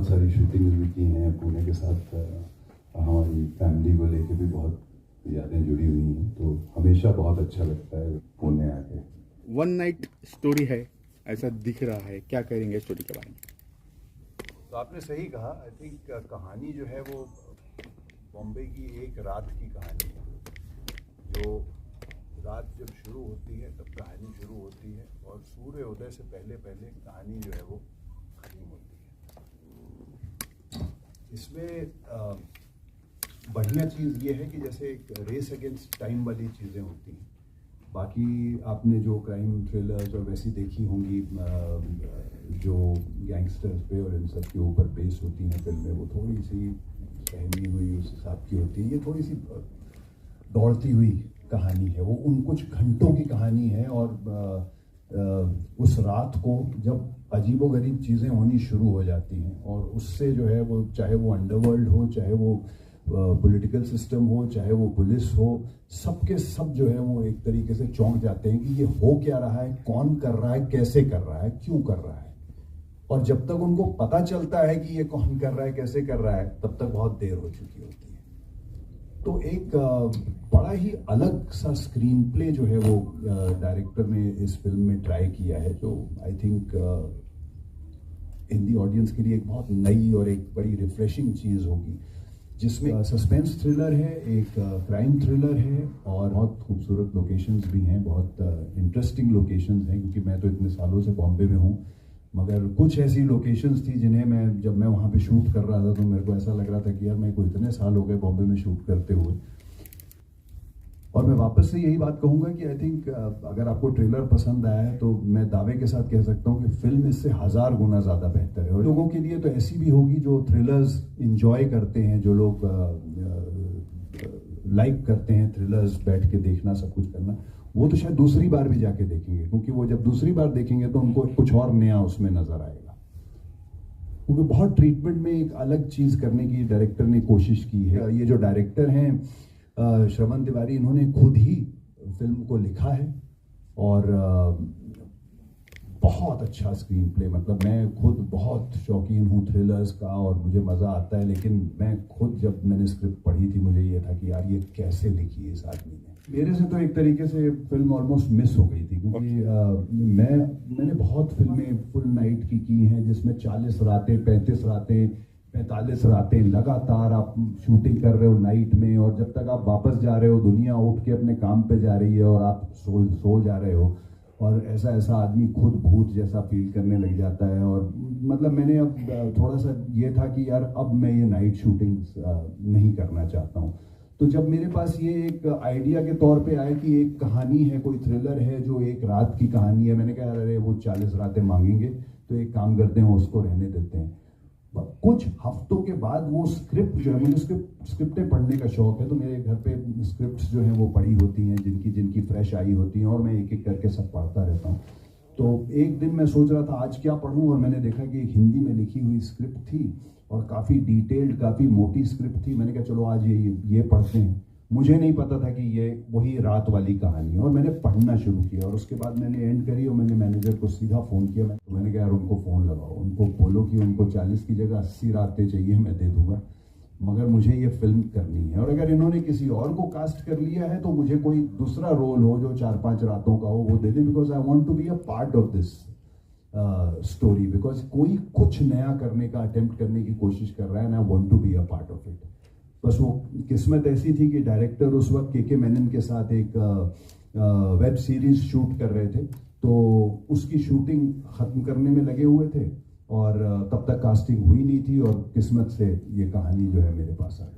बहुत सारी शूटिंग्स भी की हैं पुणे के साथ। हमारी फैमिली को लेके भी बहुत यादें जुड़ी हुई हैं, तो हमेशा बहुत अच्छा लगता है पुणे आके। वन नाइट स्टोरी है ऐसा दिख रहा है, क्या करेंगे स्टोरी के बारे में? तो आपने सही कहा। आई थिंक कहानी जो है वो बॉम्बे की एक रात की कहानी है। जो रात जब शुरू होती है तब कहानी शुरू होती है और सूर्य उदय से पहले पहले कहानी जो है वो खत्म होती है। इसमें बढ़िया चीज़ ये है कि जैसे एक रेस अगेंस्ट टाइम वाली चीज़ें होती हैं। बाकी आपने जो क्राइम थ्रिलर्स और वैसी देखी होंगी जो गैंगस्टर्स पे और इन सब के ऊपर बेस होती हैं फिल्में, वो थोड़ी सी सहमी हुई उस हिसाब की होती है। ये थोड़ी सी दौड़ती हुई कहानी है, वो उन कुछ घंटों की कहानी है और उस रात को जब अजीबोगरीब चीज़ें होनी शुरू हो जाती हैं और उससे जो है वो, चाहे वो अंडरवर्ल्ड हो, चाहे वो पॉलिटिकल सिस्टम हो, चाहे वो पुलिस हो, सबके सब जो है वो एक तरीके से चौंक जाते हैं कि ये हो क्या रहा है, कौन कर रहा है, कैसे कर रहा है, क्यों कर रहा है। और जब तक उनको पता चलता है कि ये कौन कर रहा है, कैसे कर रहा है, तब तक बहुत देर हो चुकी होती है। तो एक बड़ा ही अलग सा स्क्रीन प्ले जो है वो डायरेक्टर ने इस फिल्म में ट्राई किया है, जो आई थिंक हिंदी ऑडियंस के लिए एक बहुत नई और एक बड़ी रिफ्रेशिंग चीज़ होगी, जिसमें सस्पेंस थ्रिलर है, एक क्राइम थ्रिलर है और बहुत खूबसूरत लोकेशंस भी हैं, बहुत इंटरेस्टिंग लोकेशंस हैं। क्योंकि मैं तो इतने सालों से बॉम्बे में हूँ, मगर कुछ ऐसी लोकेशंस थी जिन्हें जब मैं वहाँ पे शूट कर रहा था तो मेरे को ऐसा लग रहा था कि यार मेरे को इतने साल हो गए बॉम्बे में शूट करते हुए। और मैं वापस से यही बात कहूँगा कि आई थिंक अगर आपको ट्रेलर पसंद आया है तो मैं दावे के साथ कह सकता हूँ कि फिल्म इससे 1000 गुना ज़्यादा बेहतर है। और लोगों के लिए तो ऐसी भी होगी जो थ्रिलर्स इंजॉय करते हैं, जो लोग लाइक करते हैं थ्रिलर्स, बैठ के देखना, सब कुछ करना, वो तो शायद दूसरी बार भी जाके देखेंगे, क्योंकि वो जब दूसरी बार देखेंगे तो उनको कुछ और नया उसमें नजर आएगा। क्योंकि बहुत ट्रीटमेंट में एक अलग चीज़ करने की डायरेक्टर ने कोशिश की है। ये जो डायरेक्टर हैं श्रवण तिवारी, इन्होंने खुद ही फिल्म को लिखा है और बहुत अच्छा स्क्रीन प्ले। मतलब मैं खुद बहुत शौकीन हूँ थ्रिलर्स का और मुझे मज़ा आता है, लेकिन मैं खुद जब मैंने स्क्रिप्ट पढ़ी थी मुझे ये था कि यार ये कैसे लिखी है इस आदमी ने। मेरे से तो एक तरीके से फिल्म ऑलमोस्ट मिस हो गई थी, क्योंकि मैंने बहुत फिल्में फुल नाइट की हैं जिसमें 40 रातें, 35 रातें, 45 रातें लगातार आप शूटिंग कर रहे हो नाइट में, और जब तक आप वापस जा रहे हो दुनिया उठ के अपने काम पे जा रही है और आप सो जा रहे हो, और ऐसा आदमी खुद भूत जैसा फील करने लग जाता है। और मतलब मैंने अब थोड़ा सा ये था कि यार अब मैं ये नाइट शूटिंग्स नहीं करना चाहता हूँ। तो जब मेरे पास ये एक आइडिया के तौर पे आया कि एक कहानी है, कोई थ्रिलर है जो एक रात की कहानी है, मैंने कहा अरे वो 40 रातें मांगेंगे तो एक काम करते हैं उसको रहने देते हैं। कुछ हफ्तों के बाद वो स्क्रिप्ट जो है, मुझे स्क्रिप्टें पढ़ने का शौक है, तो मेरे घर पे स्क्रिप्ट्स जो हैं वो पढ़ी होती हैं, जिनकी फ्रेश आई होती हैं, और मैं एक एक करके सब पढ़ता रहता हूँ। तो एक दिन मैं सोच रहा था आज क्या पढूं, और मैंने देखा कि एक हिंदी में लिखी हुई स्क्रिप्ट थी और काफ़ी डिटेल्ड, काफ़ी मोटी स्क्रिप्ट थी। मैंने कहा चलो आज ये पढ़ते हैं। मुझे नहीं पता था कि ये वही रात वाली कहानी है, और मैंने पढ़ना शुरू किया और उसके बाद मैंने एंड करी और मैंने मैनेजर को सीधा फ़ोन किया। मैंने कहा यार उनको फ़ोन लगाओ, उनको बोलो कि उनको 40 की जगह 80 रातें चाहिए, मैं दे दूँगा, मगर मुझे ये फिल्म करनी है। और अगर इन्होंने किसी और को कास्ट कर लिया है तो मुझे कोई दूसरा रोल हो जो 4-5 रातों का हो वो दे दें, because I want to be a part of this story. Because कोई कुछ नया करने का अटेम्प्ट करने की कोशिश कर रहा है and I want to be a part of it. बस वो किस्मत ऐसी थी कि डायरेक्टर उस वक्त के मेनन के साथ एक वेब सीरीज शूट कर रहे थे, तो उसकी शूटिंग ख़त्म करने में लगे हुए थे और तब तक कास्टिंग हुई नहीं थी, और किस्मत से ये कहानी जो है मेरे पास आ गई।